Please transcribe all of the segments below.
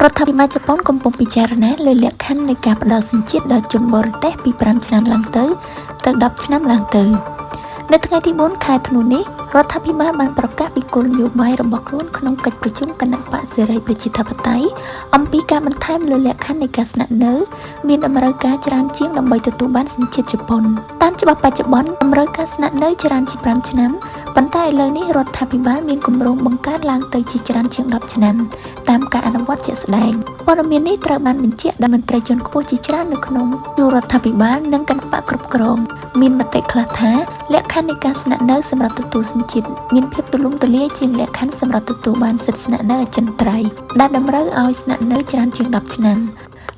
រដ្ឋាភិបាលជប៉ុនកំពុងពិចារណាលើលក្ខខណ្ឌនៃការផ្តល់សញ្ជាតិដល់ជនបរទេសពី5ឆ្នាំឡើងទៅ10ឆ្នាំឡើងទៅនៅថ្ងៃទី4ខែធ្នូនេះរដ្ឋាភិបាលបានប្រកាសពីគោលនយោបាយរបស់ខ្លួនក្នុងកិច្ចប្រជុំគណៈបក្សសេរីប្រជាធិបតេយ្យអំពីការបន្ថែមលើលក្ខខណ្ឌនៃការស្នាក់នៅមានតម្រូវការច្រើនជាងដើម្បីទទួលបានសញ្ជាតិជប៉ុនតាមច្បាប់បច្ចុប្បន្នតម្រូវការស្នាក់នៅច្រើនជា5ឆ្នាំប៉ុន្តែឥឡូវនេះរដ្ឋាភិបាលមានគម្រោងបង្កើនឡើងទៅជាច្រើនជាង10ឆ្នាំតាមការអនុវត្តជាក់ស្ដែងព័ត៌មាននេះត្រូវបានបញ្ជាក់ដោយមន្ត្រីជាន់ខ្ពស់ជាច្រើននៅក្នុងរដ្ឋាភិបាលនិងគណៈបកគ្រប់គ្រងមានមតិខ្លះថាលក្ខខណ្ឌនៃការស្នាក់នៅសម្រាប់ទទួលសញ្ជាតិមានភាពទូលំទូលាយជាងលក្ខខណ្ឌសម្រាប់ទទួលបានសិទ្ធិស្នាក់នៅអចិន្ត្រៃយ៍ដែលតម្រូវឲ្យស្នាក់នៅច្រើនជាង10ឆ្នាំ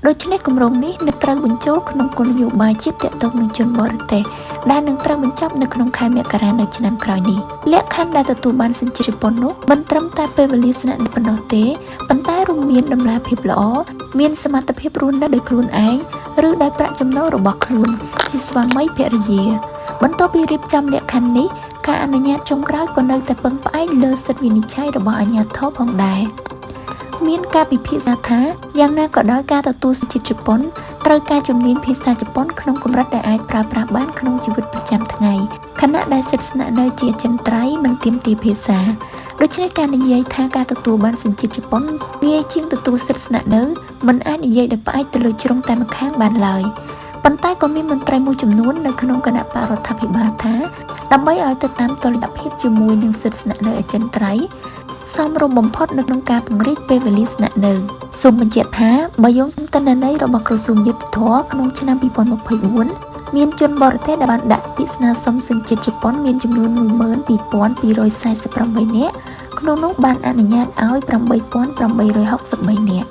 ដូច្នេះគម្រោងនេះនឹងត្រូវបញ្ចូលក្នុងគោលនយោបាយជាតិទាក់ទងនឹងជនបរទេសដែលនឹងត្រូវបញ្ចប់នៅក្នុងខែមករានៅឆ្នាំក្រោយនេះលក្ខខណ្ឌដែលទទួលបានសញ្ជាតិជប៉ុននោះមិនត្រឹមតែពេលវេលាស្នាក់នៅប៉ុណ្ណោះទេប៉ុន្តែរួមមានតម្លាភាពល្អមានសមត្ថភាពរស់នៅដោយខ្លួនឯងឬដោយប្រាក់ចំណូលរបស់ខ្លួនជាស្វាមីភរិយាបន្ទាប់ពីរៀបចំលក្ខខណ្ឌនេះការអនុញ្ញាតចុងក្រោយក៏នៅតែពឹងផ្អែកលើសិទ្ធិវិនិច្ឆ័យរបស់អាជ្ញាធរផងដែរមានការពិភាក្សាថាយ៉ាងណាក៏ដោយការទទួលសញ្ជាតិជប៉ុនត្រូវការជំនាញភាសាជប៉ុនក្នុងកម្រិតដែលអាចប្រើប្រាស់បានក្នុងជីវិតប្រចាំថ្ងៃខណៈដែលសិទ្ធិស្នាក់នៅជាអចិន្ត្រៃយ៍មិនទាមទារភាសាដូច្នេះការនិយាយថាការទទួលបានសញ្ជាតិជប៉ុនងាយជាងទទួលសិទ្ធិស្នាក់នៅមិនអាចនិយាយដោយផ្អែកទៅលើជ្រុងតែម្ខាងបានឡើយប៉ុន្តែក៏មានមន្ត្រីមួយចំនួននៅក្នុងគណៈបករដ្ឋាភិបាលថាដើម្បីឲ្យទៅតាមតុល្យភាពជាមួយនឹងសិទ្ធិស្នាក់នៅអចិន្ត្រៃយ៍សមរម្យបំផុតនៅក្នុងការពង្រីកពេលវេលាស្នាក់នៅសូមបញ្ជាក់ថាបើយោងតាមទិន្នន័យរបស់ក្រសួងយុទ្ធភ័ពក្នុងឆ្នាំ2024មានជនបរទេសដែលបានដាក់ពាក្យស្នើសុំសញ្ជាតិជប៉ុនមានចំនួន 12,248 នាក់ក្នុងនោះបានអនុញ្ញាតឲ្យ 8,863 នាក់